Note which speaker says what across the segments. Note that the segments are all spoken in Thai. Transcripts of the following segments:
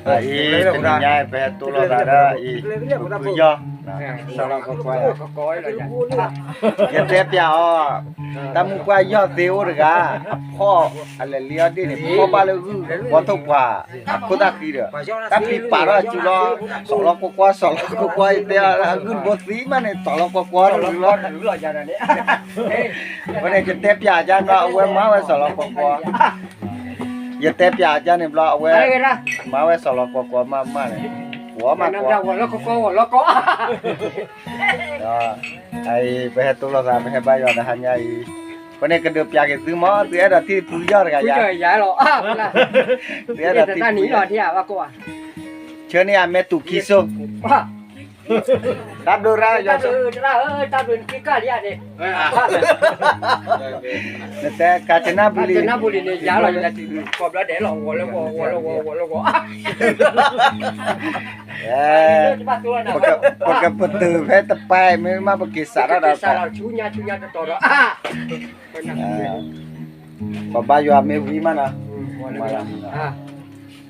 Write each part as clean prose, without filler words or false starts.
Speaker 1: เป็นง่ายไปตัวเราได้อีคือยอสำหรับก็ควายยันเล็บยาวตามุกวายยอดเดียวหรือกะพ่ออะไรเลี้ยดิเนี่ยพ่อบ้านเลยวัตถุกว่าคนตาคีเด้อตาปีป่าเราจุลสองล็อกกว่าสองล็อกกว่าเดียวเงินบดสีมันเนี่ยสองล็อกกว่าหรือล็อกอย่างนั้นเนี่ยวันนี้จะเล็บยาจานเราเอาไว้มาไว้สองล็อกกว่าอย่าเล็บยาจานเนี่ยเราเอาไว้มาไว้สองล็อกกว่ามาเนี่ยหัวมากกว่า
Speaker 2: แล้วก็
Speaker 1: ไอ้ไปให้ตัวเราไปให้ใบยอดหันใหญ่วันนี้ก็เดือบยาเก็บซื้อหม้อเสียดที่ปุ๋ยยอดกันยา
Speaker 2: ใหญ่หรอเสียดที่หนีหรอที่ว่ากู
Speaker 1: เชื่อนี่เมตุกิโซตับดูระยอด
Speaker 2: ตับดูกิกาเดียเด้
Speaker 1: แต่กาญจนบุรี
Speaker 2: เนี่ยยาเราจะติดกบแล้วเดี๋ยวเราวัว
Speaker 1: Pakai betul, saya tepai, memang pakai sarah dah.
Speaker 2: Sarah cunya tu dah.
Speaker 1: Bapa you ame mana?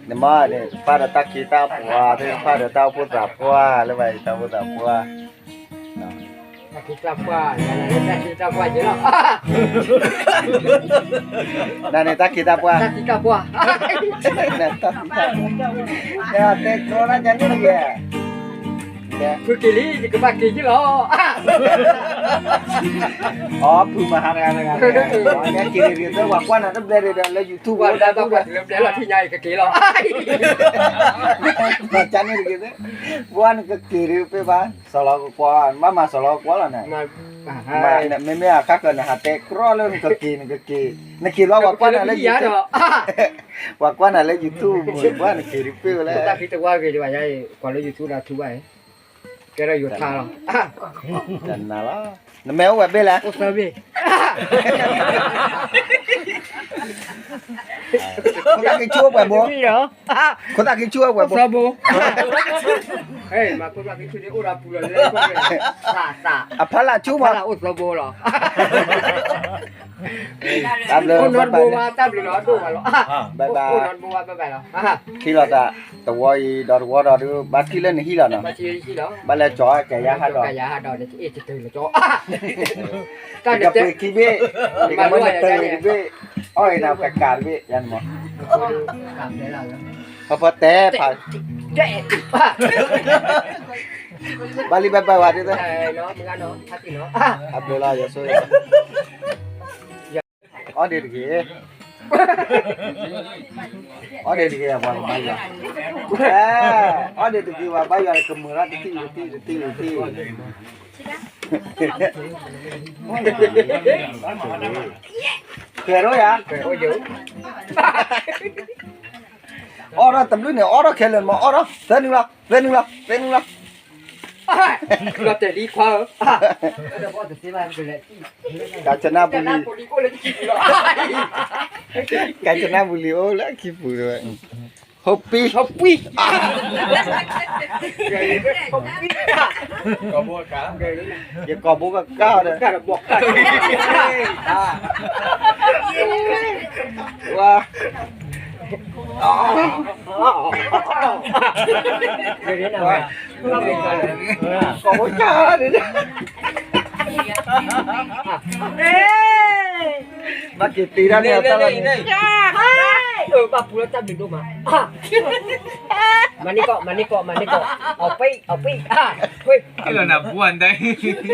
Speaker 1: Nama ni pada tak kita puas, pada tahu putra puas, lebih tahu putra puas.
Speaker 2: Kita puas, kita puas je lah.
Speaker 1: Nah ni tak kita puas.
Speaker 2: Tak kita puas.
Speaker 1: Ya, teknologi lah jadi dia.
Speaker 2: Perkili ke baki je lah.
Speaker 1: Oh, perumahan kan. Yang kiri dia tu wakwan ada beli dalam YouTube
Speaker 2: ada buat dalam lah tinggal ke kiri lah.
Speaker 1: Macam ni gitu. Buan ke kiri pe ba. Salah kuan, mama salah kuan lah nak. Meme akak kena hati crawl ke kiri. Nak kiri wakwan ada YouTube. Wakwan ada YouTube. Buan kiri pe lah.
Speaker 2: Kita kita buat ke juga jadi kalau YouTube dah tu baik. Kira you tahu.
Speaker 1: Dan nala. Namanya apa bela?
Speaker 2: Usabi.
Speaker 1: Kau tak kicau apa bo? Kau tak kicau apa bo?
Speaker 2: Usabu. Hei, mak kau tak kicau dia orang pulang lagi. Sa.
Speaker 1: Apa lah cuma?
Speaker 2: Apa lah usabu lah.
Speaker 1: Tablo.
Speaker 2: Unon buat tablo lah tu kalau.
Speaker 1: Bye.
Speaker 2: Unon buat bye lah.
Speaker 1: Kilo tak. Tawai dar wara tu bakilan hilang na.
Speaker 2: Hilang.
Speaker 1: Bala coy kaya hado.
Speaker 2: Kaya hado dia cerita lah coy.
Speaker 1: Kan dia pergi be. Dia mana pergi be. Oh ina kakar be yan mo. Apa teh pak. Bali bye wadi tu.
Speaker 2: No, mengano hati no.
Speaker 1: Abdullah ya so. Oh dia pergi. Oh dia pergi apa bayar. Oh dia pergi apa bayar kemurat ti. Kero ya?
Speaker 2: Kero je.
Speaker 1: Orang temblu ni orang kelen mau orang running lah.
Speaker 2: Sudah tadi kau.
Speaker 1: Kancana buli oh lagi pula. Hopi.
Speaker 2: Kau buat kau.
Speaker 1: Ya kau buka kau dah.
Speaker 2: Kau buat kau.
Speaker 1: Wah.
Speaker 2: Jadi nama.
Speaker 1: Kau bocah dia. Makin tidak ni atas lagi.
Speaker 2: Bapa pulau tak bindu mah. Mani kok. Opi. Woi.
Speaker 3: Kilo nak buan dah.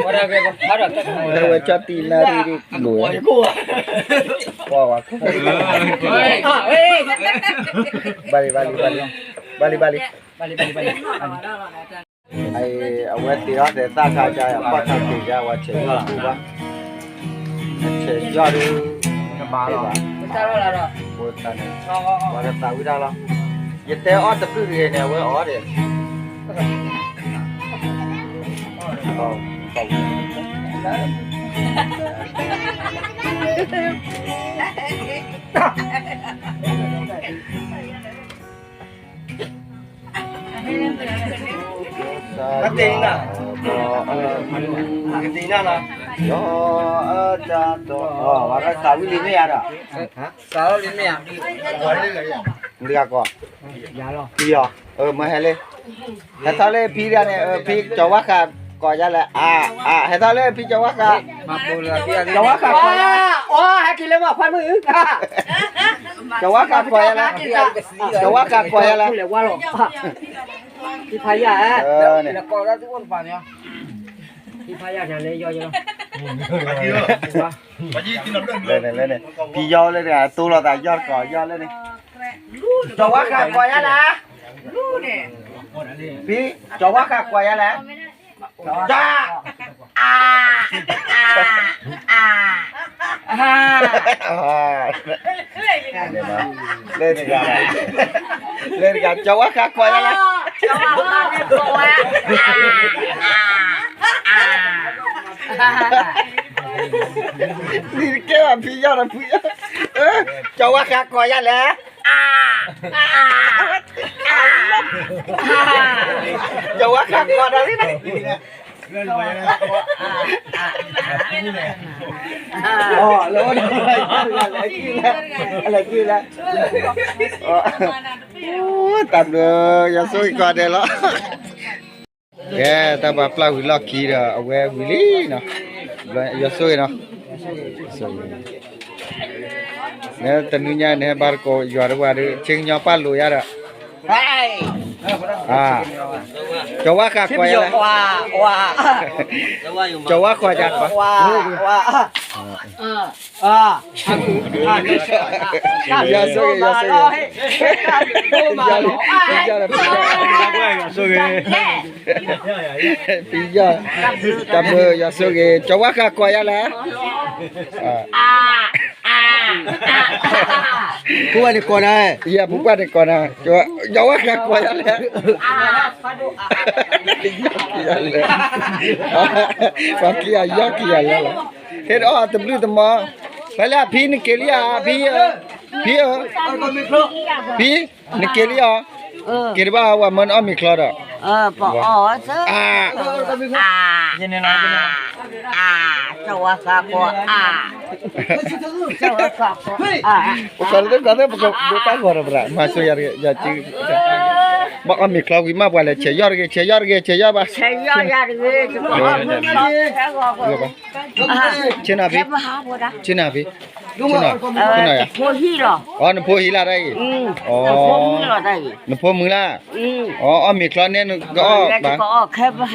Speaker 2: Orang ke ada.
Speaker 1: Dah baca tina diri lu. Wah. Balik. Ai awet tira de ta ka ja pa ta ke ja wa che yo tu ba. Che yo du ba lo.
Speaker 2: Besar lah dah.
Speaker 1: Bukan. Wa da ta wi da lo. Ye te o ta pu ye ne we o de. Oh.
Speaker 2: Katina. Katina lah.
Speaker 1: Yo jatuh. Oh, warna sawi ini ada.
Speaker 2: Hah? Sawi ini ya.
Speaker 1: Warna ya. เรือก่อน
Speaker 2: ยาหรอ
Speaker 1: พี่อ่ะมาให้เลยให้ทะเลพี่เนี่ยพี่จะว่าค่ะก่อนจะแหละให้ทะเลพี่จะว่าค่ะ
Speaker 2: มาปูเลยจะว่าขาควายโอ้ให้กินเลยว่าพันมือค่ะ
Speaker 1: จะว่าค่ะก่อนแล้วจะว่าค่ะก่อนแล้ว
Speaker 2: เลยว่าหรอพี่พายา
Speaker 1: เนี่ย
Speaker 2: แล้วก็แล้วทุกคนฟังเนี่ยพี่พายาเนี่ยเลยย่อยๆ
Speaker 1: เลยเนี่ยพี่ยอเลยเนี่ยตัวเราแต่ยอดก่อนยอดเลยเนี่ยจะว่าค่ะก่อนแล้วพี่จะว่าค่ะก่อนแล้วจ้าเล่นกันจะว่าค่ะก่อนแล้วนี่แค่พี่ยอดพี่จะว่าค่ะก่อนแล้วจะว่าค่ะก่อนอะไรนี่แล้วอะไรกินแล้วตามเลยอย่าสู้ก่อนเดี๋ยวละแกแต่แบบปลาหุ่นล็อกกี้อะเอาไว้หุ่นลี่เนาะอย่าสู้เนาะเนี่ยตอนนี้เนี่ยบาร์โกยอดว่าเชิงยอป้าลุยอะจะว่าข้าควายอะไรจะว่าควายจัดปะอย่าสู้พี่ยอตามเลยอย่าสู้จะว่าข้าควายอะไรผู้ว่านี่ก่อนนะอย่าผู้ว่านี่ก่อนนะจะว่าข้าควายอะไรฟังกี้ยากกี้อะไรล่ะเฮ็ดตบลือตมอไปแล้วพี่นี่เกลียพี่นี่เกลียเกลียว่ามันมีคลอด
Speaker 3: ปอซะยังไงนะจะว่าข้าก็จะว่าข้าก็
Speaker 1: Kalau bukan tak gor berat. Masuk ya cik. Mak ambil keluar mah boleh ceyar bah.
Speaker 3: Saya ya
Speaker 1: Cina bi. Cina bi. Cina ya.
Speaker 3: Pohila.
Speaker 1: Oh, nak pohila dah.
Speaker 3: Pohila dah.
Speaker 1: Nak poh mula. Oh, ambil keluar ni go bang.
Speaker 3: Go khebah.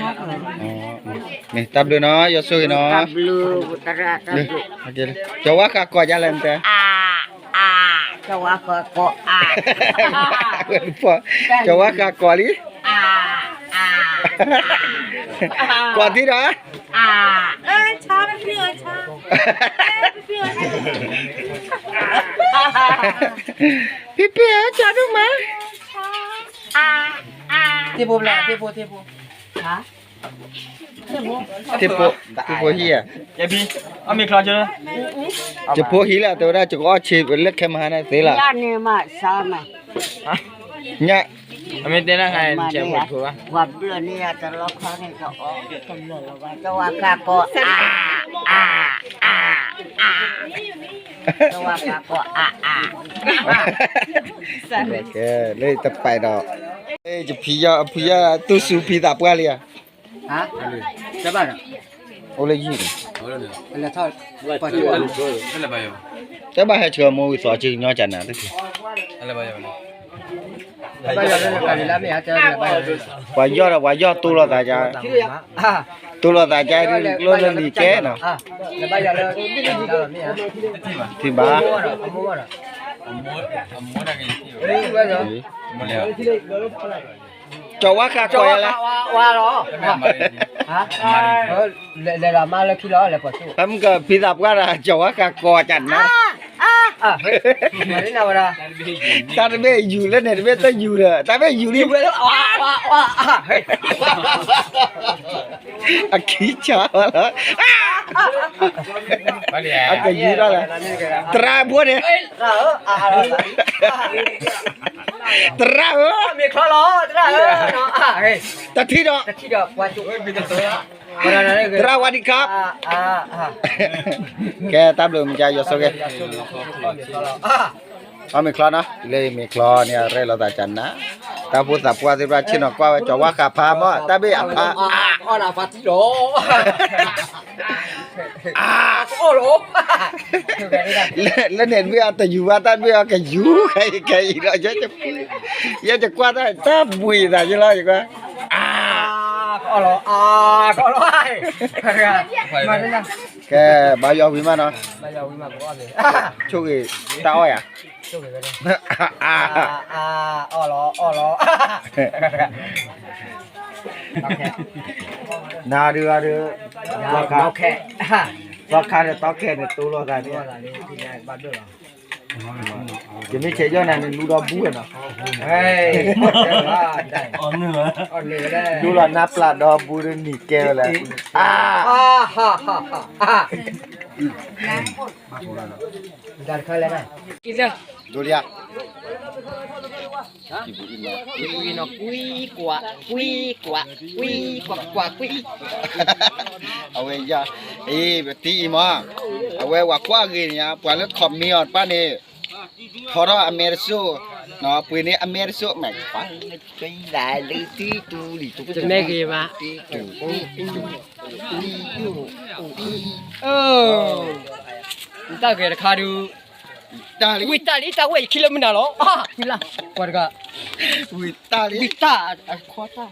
Speaker 1: Ni tablu no, ya suy no.
Speaker 3: Tablu utara tablu.
Speaker 1: Okey. Jawa ka ko jalan teh.
Speaker 3: Jawa ko
Speaker 1: Lupa. Jawa ka ko li. Ko ti dah.
Speaker 3: Cha pi cha.
Speaker 1: Pipi cha tu mah.
Speaker 2: Tipu lah, tipu.
Speaker 3: Hả?
Speaker 1: Tipu hia.
Speaker 2: Ya bi, ambil keluar je.
Speaker 1: Tipu hila tu dah cukup chip lek ke mana tela.
Speaker 3: Ya ni mak sama.
Speaker 1: Nya.
Speaker 2: Ambil tela kan cek buat gua.
Speaker 3: Buat bulan ni ada lokal ni kau. Jawa kako Jawa kako
Speaker 1: Okay, lấy tập bài đó. Ê, chụp phi tu su phi tập qua liền.
Speaker 2: Hả? Siapa nak?
Speaker 1: Oleh gì?
Speaker 2: Lah tahu. Pacu. Lah bayo.
Speaker 1: Chắc bà hay chờ mua sọ chừng nhỏ chặt nào thế thì.
Speaker 2: Lah bayo. Bayo lah kali lah meh aja lah bayo.
Speaker 1: Quả do tu là tại cha. Tu là tại cha luôn lên đi ké nào.
Speaker 2: Lah bayo lah.
Speaker 1: Thì bà. Cho quá khá coi là.
Speaker 2: Qua đó. Hả? Lại là mà là khi đó là phải chịu.
Speaker 1: Không có phi tập quá là cho quá khá coi chặt nó.
Speaker 2: Mà thế nào ra?
Speaker 1: Ta biết dù lên này biết tới dù rồi. Ta biết dù đi. Khí chó đó. Cái gì đó là tra búa đi. Tra búa.
Speaker 2: Mày khó lo,
Speaker 1: Ta thi đó.
Speaker 2: Thi đó qua chỗ.
Speaker 1: Tra qua đi khắp. Kẻ tạm lượng chạy vô số kìa. เอาไม่คลอนะเลยไม่คลอเนี่ยเรเราตาจันนะตาพูดสับว่าสิว่าชินอกว่าจะว่าขาพามอตาเบะพา
Speaker 2: อ๋อน่ะฟาติโลโอ้โห
Speaker 1: แล้วเน็ตเบี้ยแต่อยู่ว่าตาเบี้ยก็อยู่ใครเราจะกว่าได้ตาบุยได้ยังไงอยู่ก็
Speaker 2: อ๋อเหรอก็ร้อยมาได้ยัง
Speaker 1: แกบายอวิมาเนาะ
Speaker 2: มาเอาวิมาบอกว่าเลย
Speaker 1: ช่วยตาอ้อยอ่ะ
Speaker 2: ช่วยกันเลยอ๋อเหรอ
Speaker 1: นาเดือราคา
Speaker 2: โอเค
Speaker 1: ราคาเนี่ยตอแค่เนี่ยตัวราคาเนี่ย
Speaker 2: ที่ไหนบ้านด้วยเหรอ
Speaker 1: จะไม่ใช่ย้อนนั่นดูดอบูเนาะ
Speaker 2: เฮ้ยได้อ่อนเนื้อได้
Speaker 1: ดูหลอนับปลาดอบูนี่แกเลย
Speaker 2: ฮ่าดันเข้าเลยนะกินเลย
Speaker 1: ดูเรียก
Speaker 2: กุยเนาะกุยกว่า
Speaker 1: เอาไว้ยาแบบตีมาเอาไว้ว่ากว่ากินเนี่ยปว่าแล้วขอบมีอดป้านี่พอเราอเมริโซเนาะปีนี้อเมริโซแม่งฟังไปได้เลยตีตูดิตู
Speaker 2: จะแม่กี่มาตาเกลคาดู
Speaker 1: ตาลิ
Speaker 2: วิตาลิตาเว้ยคิโลเมตรหรอคิลากว่าก็
Speaker 1: วิตาลิ
Speaker 2: วิตาควาตา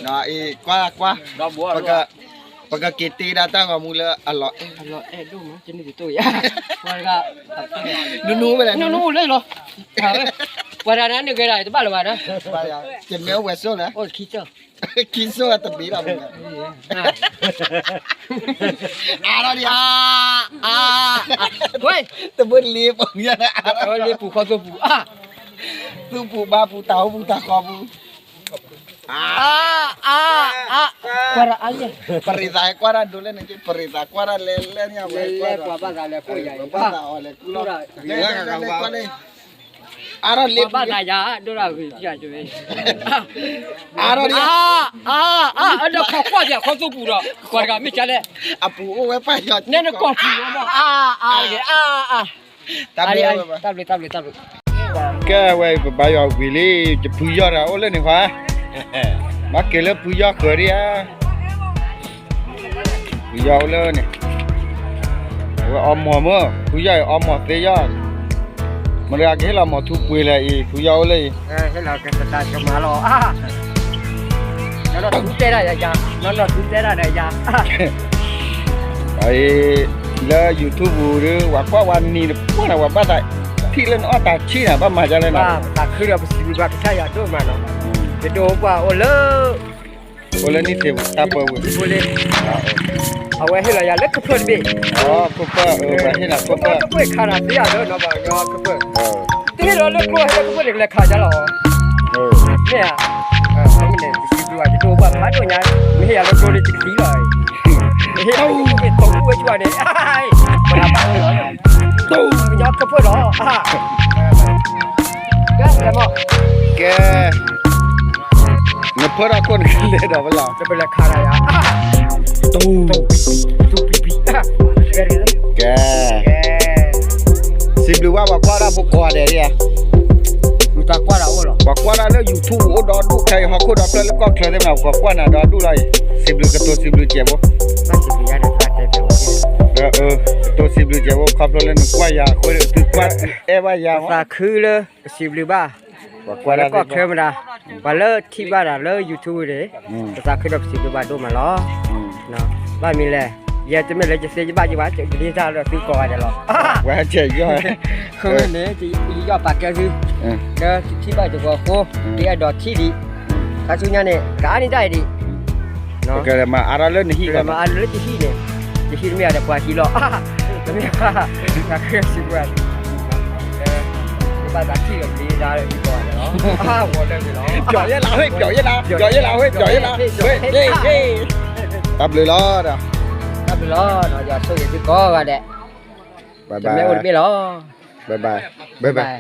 Speaker 1: เนาะกว่าปกติตีดาตั้งกับมูลอร่อย
Speaker 2: ดูมั้งจะนี่ตัวอย่างว่าก็
Speaker 1: นูไปเลย
Speaker 2: นูเลยเหรอว่านั้นนึกอะไรตัวบ้าหรือวะนะ
Speaker 1: จะเมลเวสโซ่นะ
Speaker 2: โอ้คิดเจอ
Speaker 1: กินโซ่ตะบีเราเหมือนกันเราดิ
Speaker 2: เฮ้ย
Speaker 1: ตะบุญลีบอย่างเงี้ยนะ
Speaker 2: เรียกปู่เขาตัวปู่
Speaker 1: ตู้ปูบาปูเต๋าปูตะคอปู
Speaker 2: para aja
Speaker 1: perintah kuaran dulu nanti perintah kuaran lelenya
Speaker 2: apa kali aku ya
Speaker 1: apa oleh kulo ya kakak bawa nih aron lip
Speaker 2: apa aja dora ya cuy
Speaker 1: aron
Speaker 2: ada kok aja kok tuh pura keluarga mi chale
Speaker 1: apu we pa yo
Speaker 2: nene kok tablet
Speaker 1: cái vậy bây giờ vì lý chụp phu gió ra ô lên này khoa má kia lớp phu gió khởi đi á phu gió lên này om mùa mưa phu gió om mùa tây gió mà ra cái là mùa thu quỳ lại phu gió lên
Speaker 2: cái là cái ta cho má lo nó thú tê ra ya nó thú tê ra ya
Speaker 1: ấy là YouTube rồi hoặc quaวันนี้พวกเราว่าบ้าtạiที่เล่นอ้อตาชี้น่ะบ้ามาจะเลยนะ
Speaker 2: ตาคือเราไปสิบาทใช่ยาด้วยมาเนาะจะโดกว่าโอเล
Speaker 1: นี่เสียตาเปิด
Speaker 2: โอเลเอาไว้ให้เราอย่าเล็กกระเพื่อนดิ
Speaker 1: อ๋อกระเพื่อนไปให้หนักกระเพื่อน
Speaker 2: กระเพื่อนขนาดนี้อ่ะเด้อเนาะบ่ยอกระเพื่อนที่เราเล็กกลัวให้กระเพื่อนเล็กขาจะหรอเนี่ยไม่เนี่ยสิบาทจะโดกว่ามาตัวนี้ไม่ให้เราโดนจิกสีเลยไม่ให้เราตกด้วยช่วยเนี่ยมาทำอะไรเหรอตู้ยอกระเพื่อนเหรอแกอะไรมั้ง
Speaker 1: แกเงินเพื่อคนกันเลยเดี๋ยวเวลา
Speaker 2: จะเป็นราคาอะไรตู้ปี
Speaker 1: แกสิบหรือว่าบอกว่าเราบุกกว่าเดี๋ยวเนี่ย
Speaker 2: รู้จักว่าเราเหรอ
Speaker 1: บอกว่าเราอยู่ทูโอดอดูใครเขาโคดอแล้วก็เคยได้มาบอกว่าน่ะดอดูเลยสิบหรือกับตัวสิบหรือเจ็บบ่
Speaker 2: ไม่สิบหรือยังแต่ใจเป็น
Speaker 1: ตัวสิบหรือเจ็บบ่ขับรถเล่นกว่ายาคุยตึกว่าว่ายา
Speaker 2: ราคือเลยสิบหรือบ้า
Speaker 1: บอกว่าเรา
Speaker 2: ก็เคยมาว่าเลิกที่บ้านเลิกยูทูบเลยราคือแบบสิบหรือบ้าดูมาล้อเนาะบ้านมีแหละอย่าจะไม่เลยจะเสียบ้านจีบ้านจะดีจ้าเราซื้อก่อนเดี๋ยวหรอ
Speaker 1: ว่าเจ๋ยย่อย
Speaker 2: คือเนี่ยจะย่อปากแกคือเดี๋ยวที่บ้านจะบอกโอ้ดีไอดอทที่ดีถ้าสุญญาเนี่ยการนี้ได้ดี
Speaker 1: เนาะก็เลยมาอะไรเล่นที่
Speaker 2: กันมาอะไรที่เนี่ยจะที่ไม่adaกว่าที่หรอกไม่ก็คือสิบวันบ้านที่กับดีได้ดีกว่าเนาะหัวเดินไปเนาะ
Speaker 1: จ่อยเราเฮ้ยจ่อยเราจ่อยเราเฮ้ยจ่อยเราเฮ้ยตับเลยล้อเด้อ
Speaker 2: ตับเลยล้อเนาะอย่าสู้อย่าซื้อก้อกันแหละ
Speaker 1: บ๊ายบาย
Speaker 2: ไม่อดไม่ล้อ
Speaker 1: บ๊ายบาย